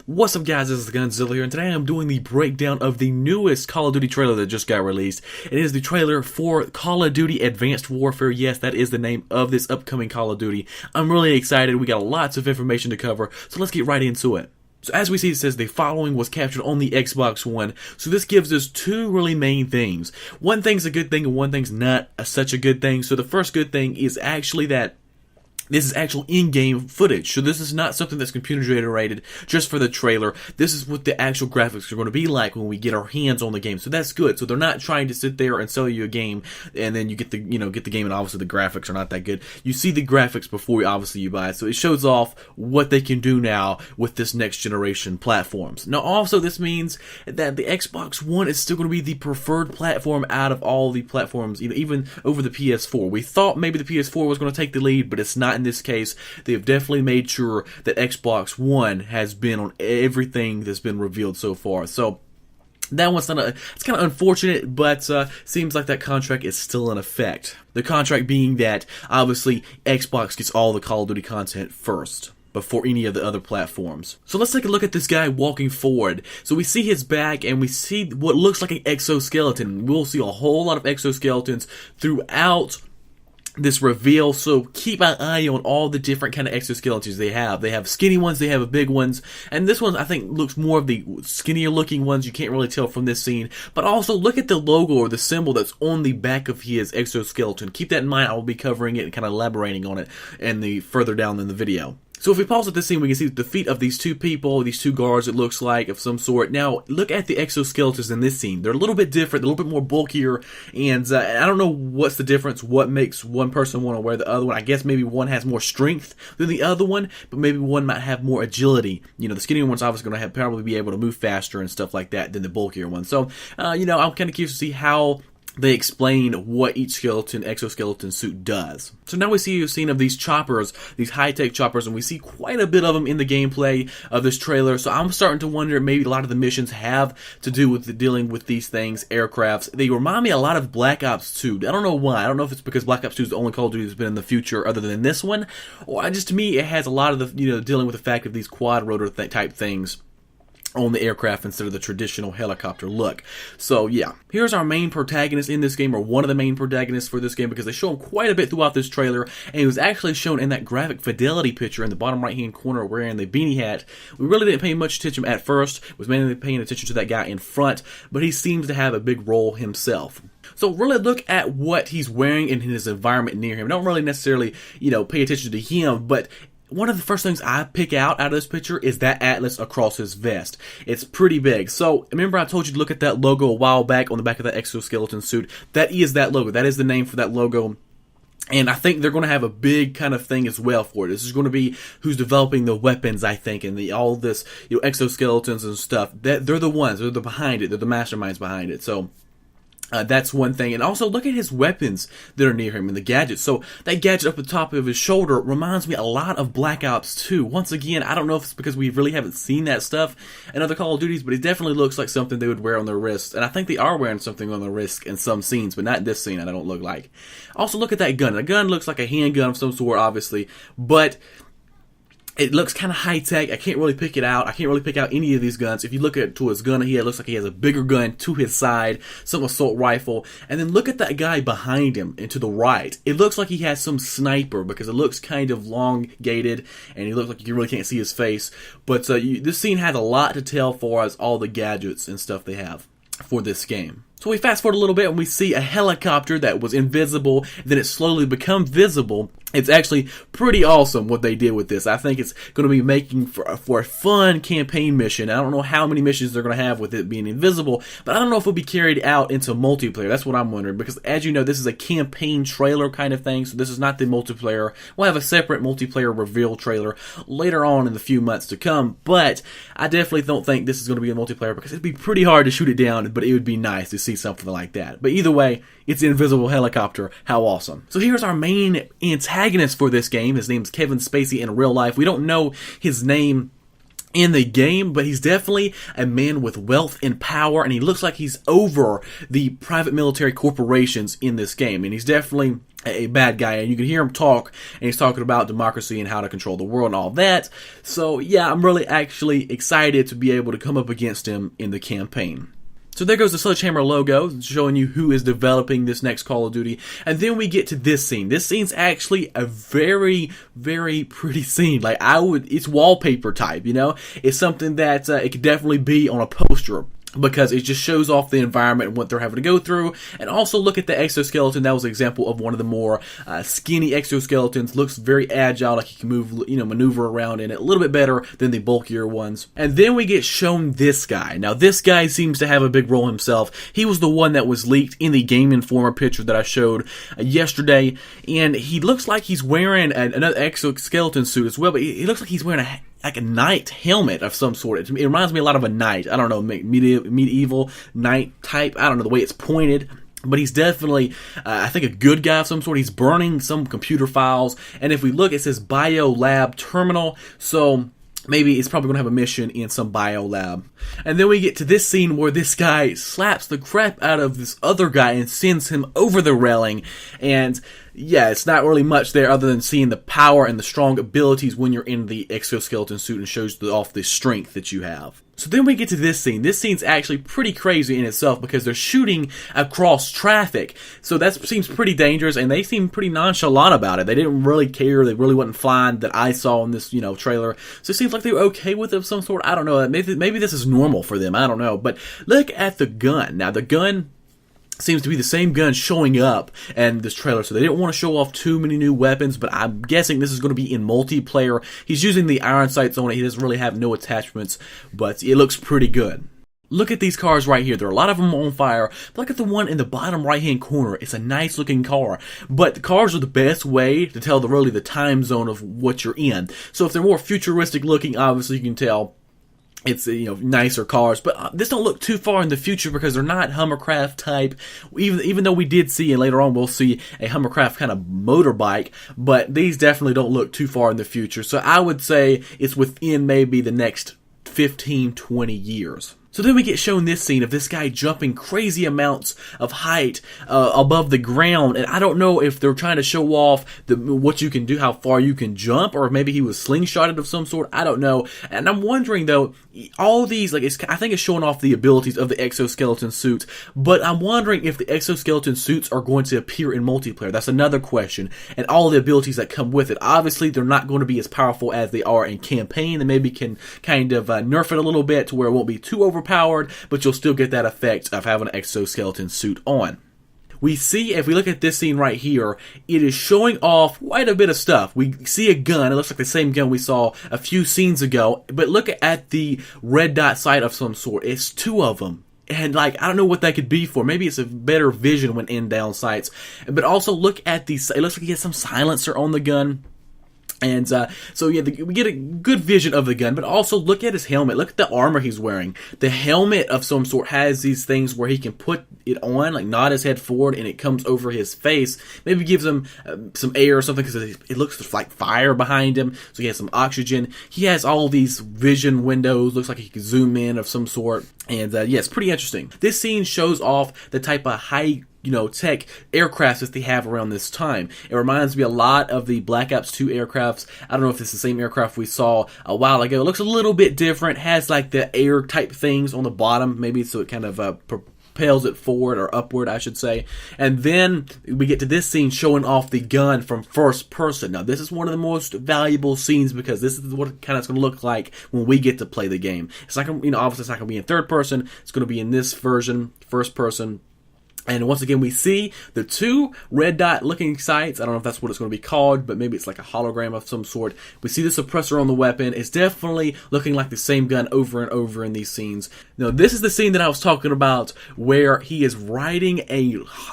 What's up guys, this is Gunzilla here, and today I'm doing the breakdown of the newest Call of Duty trailer that just got released. It is the trailer for Call of Duty Advanced Warfare. Yes, that is the name of this upcoming Call of Duty. I'm really excited. We got lots of information to cover, so let's get right into it. So as we see, it says the following was captured on the Xbox One. So this gives us two really main things. One thing's a good thing and one thing's not such a good thing. So the first good thing is actually that this is actual in-game footage. So this is not something that's computer generated just for the trailer. This is what the actual graphics are going to be like when we get our hands on the game. So that's good. So they're not trying to sit there and sell you a game and then you get the game and obviously the graphics are not that good. You see the graphics before obviously you buy it. So it shows off what they can do now with this next generation platforms. Now also this means that the Xbox One is still going to be the preferred platform out of all the platforms, even over the PS4. We thought maybe the PS4 was going to take the lead, but it's not. In this case, they have definitely made sure that Xbox One has been on everything that's been revealed so far. So that one's it's kind of unfortunate, but seems like that contract is still in effect. The contract being that obviously Xbox gets all the Call of Duty content first before any of the other platforms. So let's take a look at this guy walking forward. So we see his back and we see what looks like an exoskeleton. We'll see a whole lot of exoskeletons throughout this reveal, so keep an eye on all the different kind of exoskeletons they have. They have skinny ones, they have big ones, and this one I think looks more of the skinnier looking ones. You can't really tell from this scene, but also look at the logo or the symbol that's on the back of his exoskeleton. Keep that in mind. I will be covering it and kind of elaborating on it in the further down in the video. So if we pause at this scene, we can see the feet of these two people, these two guards, it looks like, of some sort. Now, look at the exoskeletons in this scene. They're a little bit different, a little bit more bulkier, and I don't know what's the difference, what makes one person want to wear the other one. I guess maybe one has more strength than the other one, but maybe one might have more agility. You know, the skinnier one's obviously going to probably be able to move faster and stuff like that than the bulkier one. So, I'm kind of curious to see how they explain what each exoskeleton suit does. So now we see a scene of these choppers, these high-tech choppers, and we see quite a bit of them in the gameplay of this trailer. So I'm starting to wonder maybe a lot of the missions have to do with dealing with these things, aircrafts. They remind me a lot of Black Ops 2. I don't know why. I don't know if it's because Black Ops 2 is the only Call of Duty that's been in the future other than this one, or just to me it has a lot of the dealing with the fact of these quad rotor type things on the aircraft instead of the traditional helicopter look. So yeah, here's our main protagonist in this game, or one of the main protagonists for this game, because they show him quite a bit throughout this trailer, and he was actually shown in that graphic fidelity picture in the bottom right hand corner wearing the beanie hat. We really didn't pay much attention at first, was mainly paying attention to that guy in front, but he seems to have a big role himself. So really look at what he's wearing in his environment near him. Don't really necessarily, pay attention to him, but one of the first things I pick out of this picture is that atlas across his vest. It's pretty big. So remember I told you to look at that logo a while back on the back of that exoskeleton suit. That is that logo. That is the name for that logo. And I think they're going to have a big kind of thing as well for it. This is going to be who's developing the weapons, I think, and all this, exoskeletons and stuff. They're the ones. They're behind it. They're the masterminds behind it. So that's one thing. And also look at his weapons that are near him and the gadgets. So that gadget up the top of his shoulder reminds me a lot of Black Ops 2. Once again, I don't know if it's because we really haven't seen that stuff in other Call of Duties, but it definitely looks like something they would wear on their wrists. And I think they are wearing something on their wrists in some scenes, but not in this scene. I don't look like. Also look at that gun. The gun looks like a handgun of some sort, obviously, but it looks kind of high-tech. I can't really pick it out. I can't really pick out any of these guns. If you look to his gun here, it looks like he has a bigger gun to his side, some assault rifle. And then look at that guy behind him and to the right. It looks like he has some sniper because it looks kind of elongated and he looks like you really can't see his face. But this scene has a lot to tell for us, all the gadgets and stuff they have for this game. So we fast forward a little bit and we see a helicopter that was invisible, then it slowly becomes visible. It's actually pretty awesome what they did with this. I think it's going to be making for a fun campaign mission. I don't know how many missions they're going to have with it being invisible, but I don't know if it'll be carried out into multiplayer. That's what I'm wondering, because as you know, this is a campaign trailer kind of thing, so this is not the multiplayer. We'll have a separate multiplayer reveal trailer later on in the few months to come, but I definitely don't think this is going to be a multiplayer because it'd be pretty hard to shoot it down, but it would be nice to see something like that. But either way, it's an invisible helicopter. How awesome. So here's our main antagonist for this game. His name's Kevin Spacey in real life. We don't know his name in the game, but he's definitely a man with wealth and power, and he looks like he's over the private military corporations in this game, and he's definitely a bad guy, and you can hear him talk, and he's talking about democracy and how to control the world and all that. So yeah, I'm really actually excited to be able to come up against him in the campaign. So there goes the Sledgehammer logo, showing you who is developing this next Call of Duty. And then we get to this scene. This scene's actually a very, very pretty scene. Like, it's wallpaper type, you know? It's something that it could definitely be on a poster, because it just shows off the environment and what they're having to go through. And also look at the exoskeleton. That was an example of one of the more skinny exoskeletons. Looks very agile, like he can move, maneuver around in it a little bit better than the bulkier ones. And then we get shown this guy. Now this guy seems to have a big role himself. He was the one that was leaked in the Game Informer picture that I showed yesterday. And he looks like he's wearing another exoskeleton suit as well, but he looks like he's wearing a knight helmet of some sort. It reminds me a lot of a knight. I don't know, medieval knight type. I don't know, the way it's pointed. But he's definitely, I think, a good guy of some sort. He's burning some computer files. And if we look, it says Bio Lab Terminal. So maybe it's probably going to have a mission in some bio lab. And then we get to this scene where this guy slaps the crap out of this other guy and sends him over the railing. And yeah, it's not really much there other than seeing the power and the strong abilities when you're in the exoskeleton suit, and shows off the strength that you have. So then we get to this scene. This scene's actually pretty crazy in itself because they're shooting across traffic. So that seems pretty dangerous, and they seem pretty nonchalant about it. They didn't really care. They really wasn't flying that I saw in this, trailer. So it seems like they were okay with it of some sort. I don't know. Maybe this is normal for them. I don't know. But look at the gun. Now, the gun seems to be the same gun showing up in this trailer, so they didn't want to show off too many new weapons, but I'm guessing this is going to be in multiplayer. He's using the iron sights on it. He doesn't really have no attachments, but it looks pretty good. Look at these cars right here. There are a lot of them on fire. But look at the one in the bottom right-hand corner. It's a nice looking car. But the cars are the best way to tell really the time zone of what you're in. So if they're more futuristic looking, obviously you can tell it's, nicer cars, but this don't look too far in the future because they're not Hummercraft type. Even though we did see, and later on we'll see a Hummercraft kind of motorbike, but these definitely don't look too far in the future. So I would say it's within maybe the next 15-20 years. So then we get shown this scene of this guy jumping crazy amounts of height above the ground, and I don't know if they're trying to show off what you can do, how far you can jump, or maybe he was slingshotted of some sort. I don't know. And I'm wondering though, all these, I think it's showing off the abilities of the exoskeleton suits, but I'm wondering if the exoskeleton suits are going to appear in multiplayer. That's another question. And all the abilities that come with it. Obviously, they're not going to be as powerful as they are in campaign. They maybe can kind of nerf it a little bit to where it won't be too overpowered, but you'll still get that effect of having an exoskeleton suit on. We see, if we look at this scene right here, it is showing off quite a bit of stuff. We see a gun. It looks like the same gun we saw a few scenes ago, but look at the red dot sight of some sort. It's two of them. And I don't know what that could be for. Maybe it's a better vision when in down sights. But also look at the, it looks like he has some silencer on the gun. And so yeah, we get a good vision of the gun, but also look at his helmet. Look at the armor he's wearing. The helmet of some sort has these things where he can put it on, nod his head forward, and it comes over his face. Maybe gives him some air or something, because it looks like fire behind him, so he has some oxygen. He has all these vision windows. Looks like he can zoom in of some sort. And yeah, it's pretty interesting. This scene shows off the type of high tech aircrafts that they have around this time. It reminds me a lot of the Black Ops 2 aircrafts. I don't know if it's the same aircraft we saw a while ago. It looks a little bit different. Has the air type things on the bottom, maybe, so it kind of propels it forward, or upward, I should say. And then we get to this scene showing off the gun from first person. Now, this is one of the most valuable scenes because this is what kind of it's going to look like when we get to play the game. It's not going to, obviously it's not going to be in third person. It's going to be in this version, first person. And once again, we see the two red dot looking sights. I don't know if that's what it's going to be called, but maybe it's like a hologram of some sort. We see the suppressor on the weapon. It's definitely looking like the same gun over and over in these scenes. Now, this is the scene that I was talking about where he is riding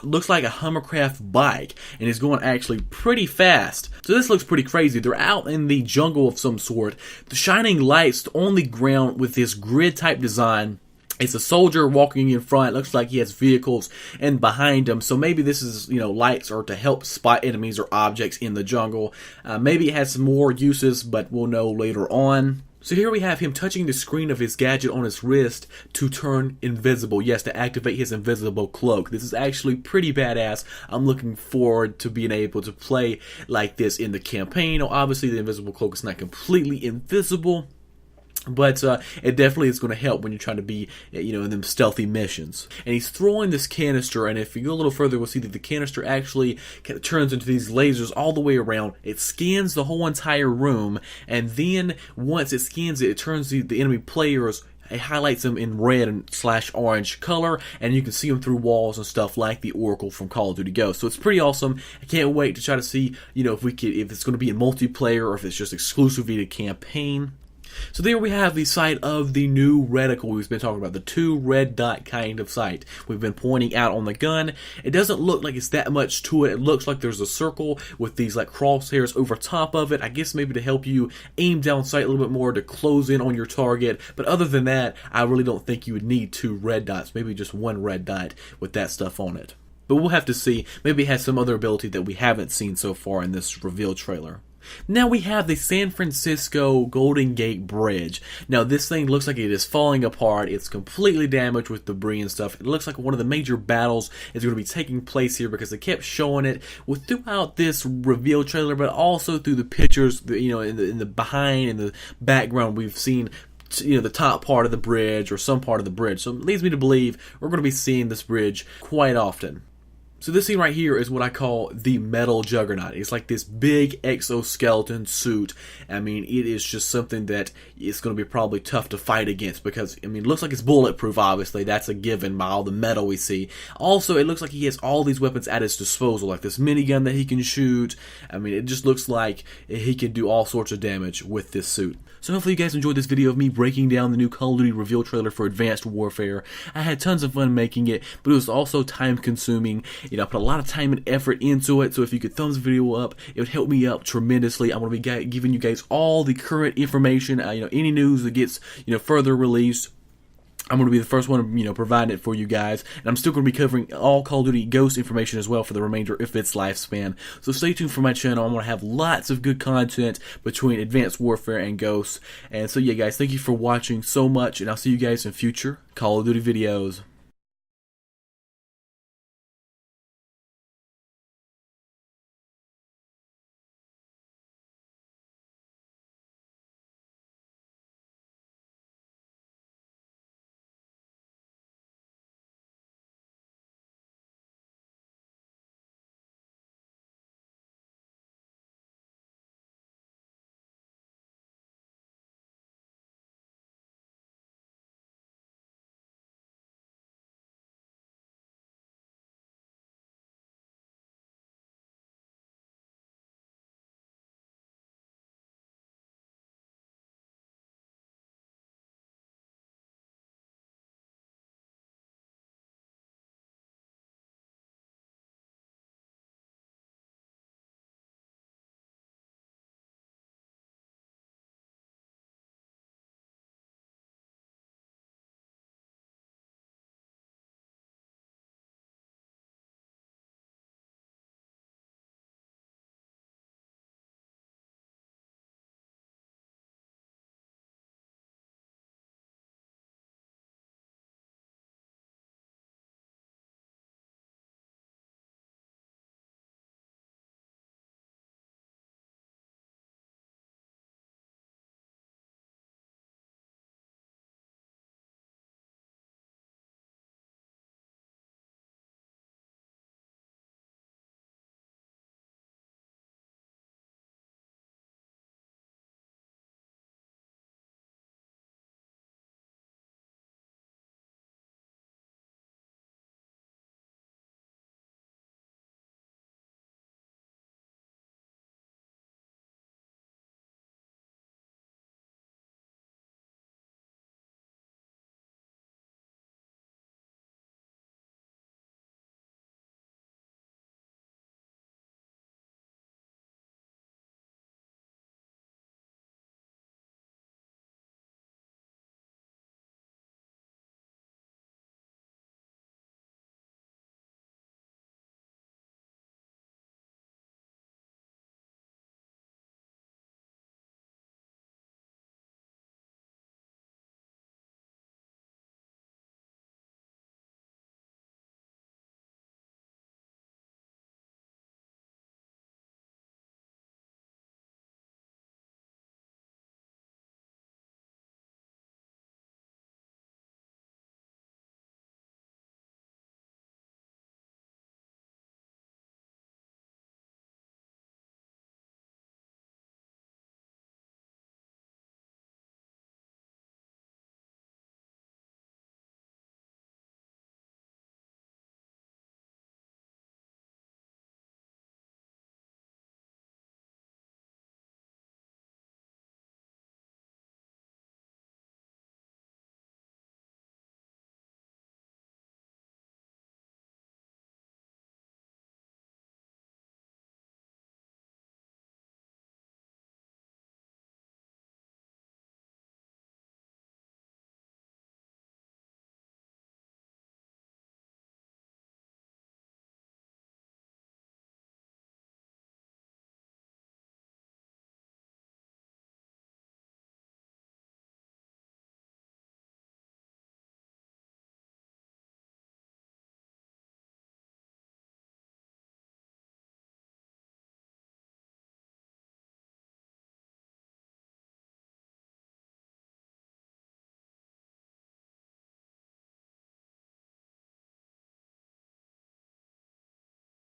looks like a Hummercraft bike, and he's going actually pretty fast. So this looks pretty crazy. They're out in the jungle of some sort. The shining lights on the ground with this grid type design. It's a soldier walking in front. It looks like he has vehicles and behind him. So maybe this is, lights are to help spot enemies or objects in the jungle. Maybe it has some more uses, but we'll know later on. So here we have him touching the screen of his gadget on his wrist to turn invisible. Yes, to activate his invisible cloak. This is actually pretty badass. I'm looking forward to being able to play like this in the campaign. Now, obviously, the invisible cloak is not completely invisible, but it definitely is going to help when you're trying to be, in them stealthy missions. And he's throwing this canister, and if you go a little further, we'll see that the canister actually kind of turns into these lasers all the way around. It scans the whole entire room, and then once it scans it, it turns the enemy players. It highlights them in red and / orange color, and you can see them through walls and stuff like the Oracle from Call of Duty Ghosts. So it's pretty awesome. I can't wait to try to see, if it's going to be in multiplayer or if it's just exclusively to campaign. So there we have the sight of the new reticle we've been talking about, the 2 red dot kind of sight we've been pointing out on the gun. It doesn't look like it's that much to it. It looks like there's a circle with these like crosshairs over top of it. I guess maybe to help you aim down sight a little bit more, to close in on your target. But other than that, I really don't think you would need 2 red dots. Maybe just 1 red dot with that stuff on it. But we'll have to see. Maybe it has some other ability that we haven't seen so far in this reveal trailer. Now we have the San Francisco Golden Gate Bridge. Now this thing looks like it is falling apart. It's completely damaged with debris and stuff. It looks like one of the major battles is going to be taking place here because they kept showing it throughout this reveal trailer, but also through the pictures, in the behind, in the background, we've seen the top part of the bridge or some part of the bridge. So it leads me to believe we're going to be seeing this bridge quite often. So this scene right here is what I call the metal juggernaut. It's like this big exoskeleton suit. I mean, it is just something that is going to be probably tough to fight against because, it looks like it's bulletproof, obviously. That's a given by all the metal we see. Also, it looks like he has all these weapons at his disposal, like this minigun that he can shoot. It just looks like he can do all sorts of damage with this suit. So hopefully you guys enjoyed this video of me breaking down the new Call of Duty reveal trailer for Advanced Warfare. I had tons of fun making it, but it was also time consuming. I put a lot of time and effort into it, so if you could thumbs the video up, it would help me out tremendously. I'm going to be giving you guys all the current information, any news that gets, further released. I'm going to be the first one, providing it for you guys. And I'm still going to be covering all Call of Duty Ghost information as well for the remainder of its lifespan. So stay tuned for my channel. I'm going to have lots of good content between Advanced Warfare and Ghosts. And so yeah, guys, thank you for watching so much. And I'll see you guys in future Call of Duty videos.